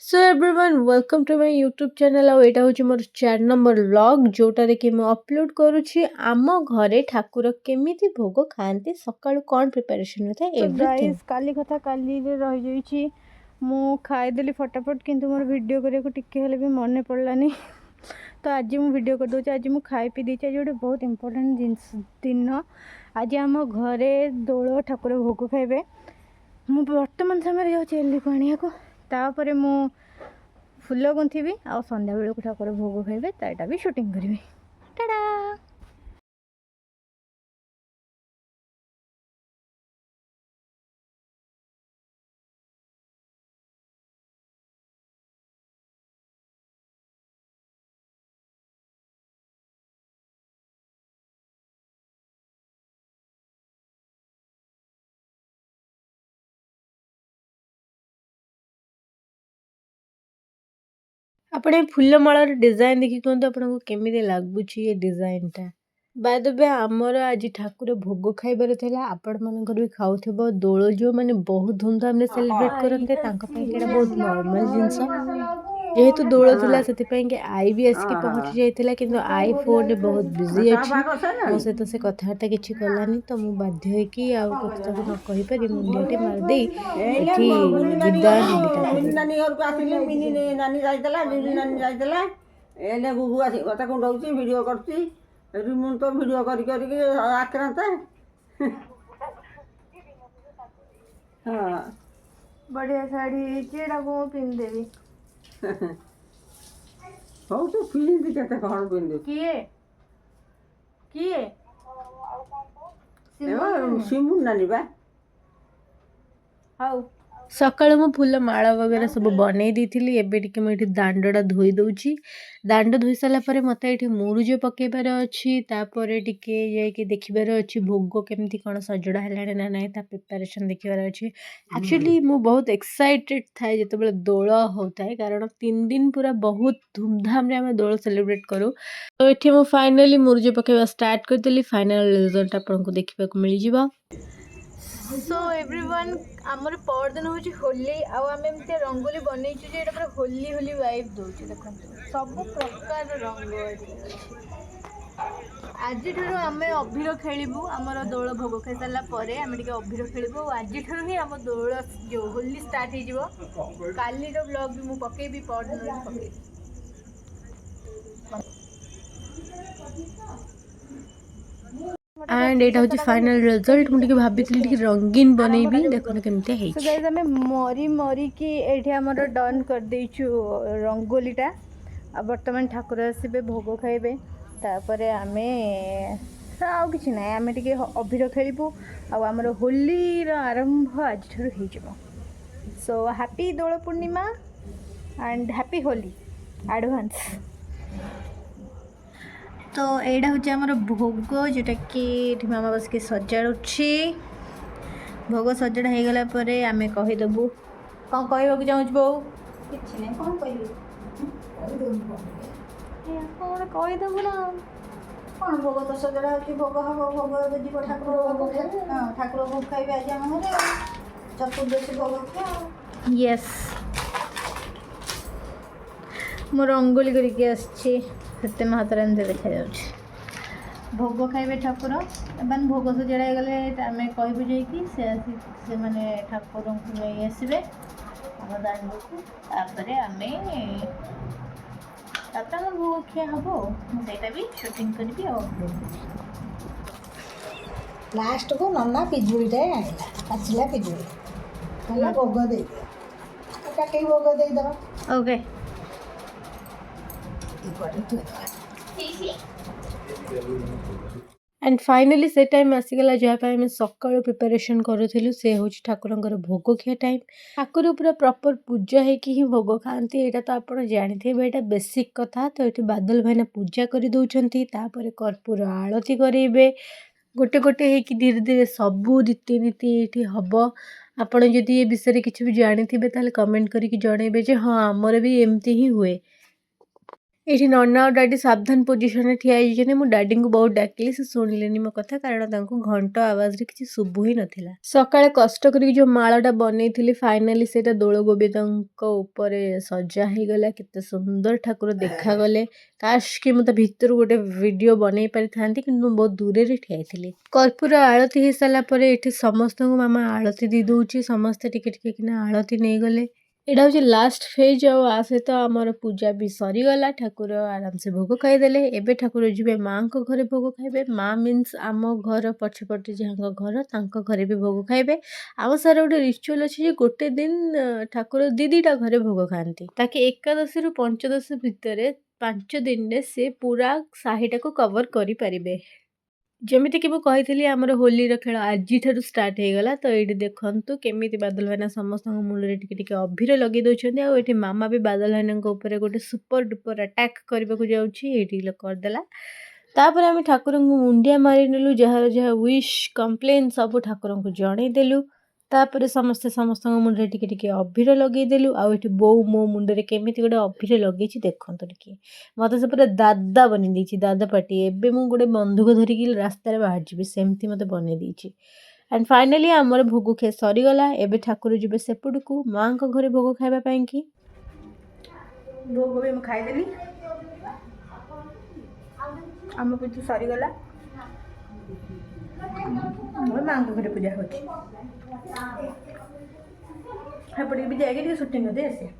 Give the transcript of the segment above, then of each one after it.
So everyone welcome to my YouTube channel और यहाँ हूँ मोर 4 नंबर व्लॉग जोटारे कि मैं अपलोड करुँची आम घरे ठाकुर केमिति भोग खाते सकाळु कौन प्रिपरेशन होता है एवरीथिंग। गाइस काली कथा काली रे रह जाईची मु खाइदेली फटाफट किंतु मोर वीडियो करे को टिके हेले भी मन पड़लानी तो आज मु वीडियो कर दूची। आज मु खाई पी दीची। आज गोटे बहुत इंपोर्टेंट दिन आज आम घरे दोल ठाकुर भोग खाइबे। मु वर्तमान समय जाऊँ एली को आनिया को तापर मु फुल गुंथी आ संध्या बेलू ठाकुर भोग खाइबे ताटा भी शूटिंग करी टाटा। आपण फुल मालार डिजाइन देखि कहतु आपको केमिति लागुची ये डिजाइन टा। बाय द वे आमर आज ठाकुर भोग खाइबार थिला आपण मानकर भी खाउथिबो दोल जो माने बहुत धूमधाम रे सेलिब्रेट करनते तांका पई केडा बहुत नॉर्मल जिंस जेहेतु दोल थिला सेति पई के आई भी आसिक पहुंची जाइतिला किंतु आई फोन रे बहुत बिजी अछि मो से तो से कथाटा किछि कलानी तो मु बाध्य होई कि आ कथा को न कहि पारि मुंडियाटे मार देई एठी विदा मिनी नानी घर को आसिले मिनी नानी जाइतला मिनी नानी जाइतला एने बुबु आसी कथा कुंडौची वीडियो करती रिमून तो वीडियो करी करी के आक्रांत हां बढ़िया साड़ी चेड़ा को पिन देवी हो तो फीलिंग दी केते कोन पिन दे किए किए सिमुन नानी बा हाउ सकाळु मु फुल माला वगैरह सब बनै देथिली एबे टिके म एठी दांडडा धोई दउची दांड धोई साला परे मते एठी मुरुज पकेबार अछि तापरे टिके जाय के देखिबार अछि भोग केमति कोन सजडा हेलाडे ना नाही ता प्रिपरेशन देखिबार अछि। एक्चुअली मु बहुत एक्साइटेड थाए जते बेले दोल होता है कारण 3 दिन पूरा बहुत धूमधाम रे हम दोल सेलिब्रेट करू। तो एठी मु फाइनली मुरुज पकेबा स्टार्ट कर देली फाइनल रिजल्ट आपन को देखिबा को मिली जिवो। सो एवरीवन आमर परदिन हूँ होली आम एमती रंगोली बनईचु जे पूरा होली होली वाइब दौर देख सब प्रकार रंग आज आम अभीर खेलू आमर दोल भोग खाई सारापर आम अभीर खेलू आज ही आम दोल जो होली स्टार्ट हो काली ब्लॉग भी मुझे पकेबी परदिन भी पकेबी। एंड एटा होची फाइनल रिजल्ट मुझे भाभी रंगीन बनैबी देखो केमते है। सो गाइस आम मरी मरी कि एठी हमर डन कर देइछु रंगोलीटा आ वर्तमान ठाकुर आसबे भोग खाइबे तापरे आमे आउ किछि नै आमे टिके अभीर खेलिबु आ हमर होली रो आरंभ आज ठरु हे जबो। So happy Dol Purnima and happy Holi advance. तो एटा होची हमर भोग जोटा कि मामा बस के सजाड़ुछि भोग सजड़ा हो गला परे आमे कहीदेबू कौन कहवाक चाहूँ बो कि कौन कहीदेबू ना कौन भोग तो सजड़ा हो भोग हम भोग जीव ठाकुर भोग ठाकुर भोग खाइबे आज आम घर चतुर्दशी भोग खा यस मो रंगोली करके आसछि सत्य महातारा देखा जाउछि भोग खाइबे ठाकुर एवं भोग सजड़ा गले आम कहबू जाकि से माने ठाकुर को नहीं आसबे आम दांड को तापर आम भोग खिया हम मुझे भी शूटिंग करी लास्ट को नन्ना पिजुड़ीटे आइला पाचिला पिजुड़ी कहला भोग दे काटे भोग दे दबा ओके एंड फाइनली से टाइम आसीगला जहाँ आम सकाळु प्रिपरेशन करूँ से हूँ ठाकुर भोग खिया टाइम ठाकुर पूरा प्रॉपर पूजा होगी ही भोग खाती यहाँ तो आप जानते यहाँ बेसिक कथा तो ये बादल भाईना पूजा कर दौरान तापर कर्पूर आरती करेंगे गोटे गोटे होगी धीरे धीरे सबू रीतिनीति ये हम आपड़ जदि ये विषय किसी भी जानी थे कमेंट करके जनइबे हाँ आमर भी एमती ही हुए। ଏଠି ନନା ଆଉ ଡାଡି ସାବଧାନ ପୋଜିସନରେ ଠିଆ ହେଇଯାଇଛନ୍ତି। ମୁଁ ଡାଡିଙ୍କୁ ବହୁତ ଡାକିଲି, ସେ ଶୁଣିଲେନି ମୋ କଥା, କାରଣ ତାଙ୍କୁ ଘଣ୍ଟ ଆବାଜରେ କିଛି ଶୁଭୁ ହିଁ ନଥିଲା। ସକାଳେ କଷ୍ଟ କରିକି ଯୋଉ ମାଳଟା ବନେଇଥିଲି ଫାଇନାଲି ସେଇଟା ଦୋଳ ଗୋବିନ୍ଦଙ୍କ ଉପରେ ସଜା ହେଇଗଲା। କେତେ ସୁନ୍ଦର ଠାକୁର ଦେଖାଗଲେ। କାଶ କି ମୁଁ ତା ଭିତରୁ ଗୋଟେ ଭିଡିଓ ବନେଇ ପାରିଥାନ୍ତି, କିନ୍ତୁ ମୁଁ ବହୁତ ଦୂରରେ ଠିଆ ହେଇଥିଲି। କର୍ପୂର ଆଳତି ହେଇସାରିଲା ପରେ ଏଠି ସମସ୍ତଙ୍କୁ ମାମା ଆଳତି ଦେଇ ଦଉଛି। ସମସ୍ତେ ଟିକେ ଟିକେ କିନା ଆଳତି ନେଇଗଲେ। ଏଇଟା ହଉଛି ଲାଷ୍ଟ ଫେଜ୍, ଆଉ ଆ ସହିତ ଆମର ପୂଜା ବି ସରିଗଲା। ଠାକୁର ଆରାମସେ ଭୋଗ ଖାଇଦେଲେ। ଏବେ ଠାକୁର ଯିବେ ମାଙ୍କ ଘରେ ଭୋଗ ଖାଇବେ। ମା ମିନ୍ସ ଆମ ଘର ପଛପଟେ ଯାହାଙ୍କ ଘର, ତାଙ୍କ ଘରେ ବି ଭୋଗ ଖାଇବେ। ଆମ ସାର ଗୋଟେ ରିଚୁଆଲ ଅଛି ଯେ ଗୋଟେ ଦିନ ଠାକୁର ଦିଟା ଘରେ ଭୋଗ ଖାଆନ୍ତି, ତାକି ଏକାଦଶୀରୁ ପଞ୍ଚଦଶୀ ଭିତରେ 5 ଦିନରେ ସେ ପୁରା ସାହିଟାକୁ କଭର କରିପାରିବେ। ଯେମିତିକି ମୁଁ କହିଥିଲି ଆମର ହୋଲିର ଖେଳ ଆଜିଠାରୁ ଷ୍ଟାର୍ଟ ହେଇଗଲା। ତ ଏଇଠି ଦେଖନ୍ତୁ କେମିତି ବାଦଲ ଭାଇନା ସମସ୍ତଙ୍କ ମୁଣ୍ଡରେ ଟିକେ ଟିକେ ଅଭିର ଲଗେଇ ଦେଉଛନ୍ତି। ଆଉ ଏଠି ମାମା ବି ବାଦଲ ଭାଇନାଙ୍କ ଉପରେ ଗୋଟେ ସୁପର ଡୁପର ଆଟାକ୍ କରିବାକୁ ଯାଉଛି। ଏଇଠି କରିଦେଲା। ତାପରେ ଆମେ ଠାକୁରଙ୍କୁ ମୁଣ୍ଡିଆ ମାରିନେଲୁ, ଯାହାର ଯାହା ୱିଶ୍ କମ୍ପ୍ଲେନ୍ ସବୁ ଠାକୁରଙ୍କୁ ଜଣେଇଦେଲୁ। ତାପରେ ସମସ୍ତେ ସମସ୍ତଙ୍କ ମୁଣ୍ଡରେ ଟିକେ ଟିକେ ଅଭିର ଲଗେଇଦେଲୁ। ଆଉ ଏଠି ବୋଉ ମୋ ମୁଣ୍ଡରେ କେମିତି ଗୋଟେ ଅଭିର ଲଗେଇଛି ଦେଖନ୍ତୁ ଟିକେ। ମତେ ସେ ପୁରା ଦାଦା ବନେଇ ଦେଇଛି, ଦାଦା ପାଟି। ଏବେ ମୁଁ ଗୋଟେ ବନ୍ଧୁକ ଧରିକି ରାସ୍ତାରେ ବାହାରିଯିବି, ସେମିତି ମତେ ବନେଇ ଦେଇଛି। ଆଣ୍ଡ ଫାଇନାଲି ଆମର ଭୋଗ ଖିଆ ସରିଗଲା। ଏବେ ଠାକୁର ଯିବେ ସେପଟକୁ ମାଙ୍କ ଘରେ ଭୋଗ ଖାଇବା ପାଇଁକି। ଭୋଗ ବି ମୁଁ ଖାଇଦେଲି। ଆମ ପୂଜା ସରିଗଲା। ମୋର ମାଙ୍କ ଘରେ ପୂଜା ହଉଛି। ସେପଟେ ବି ଯାଇକି ଟିକେ ସୁଟିଂ କରିଦେଇ ଆସିବା।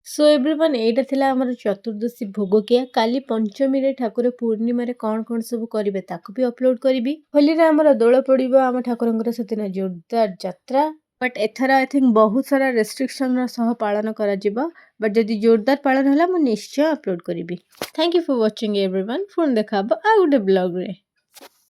ସୋ ଏଭ୍ରିୱାନ୍, ଏଇଟା ଥିଲା ଆମର ଚତୁର୍ଦ୍ଦଶୀ ଭୋଗଖିଆ। କାଲି ପଞ୍ଚମୀରେ ଠାକୁର ପୂର୍ଣ୍ଣିମାରେ କ'ଣ ସବୁ କରିବେ ତାକୁ ବି ଅପଲୋଡ଼ କରିବି। ହୋଲିରେ ଆମର ଦୋଳ ପଡ଼ିବ, ଆମ ଠାକୁରଙ୍କର ସେଦିନ ଜୋରଦାର ଯାତ୍ରା। ବଟ୍ ଏଥର ଆଇ ଥିଙ୍କ ବହୁତ ସାରା ରେଷ୍ଟ୍ରିକ୍ସନର ସହ ପାଳନ କରାଯିବ। ବଟ୍ ଯଦି ଜୋରଦାର ପାଳନ ହେଲା ମୁଁ ନିଶ୍ଚୟ ଅପଲୋଡ଼ କରିବି। Thank you for watching everyone. ପୁଣି ଦେଖା ହବ ଆଉ ଗୋଟେ ବ୍ଲଗ୍ରେ।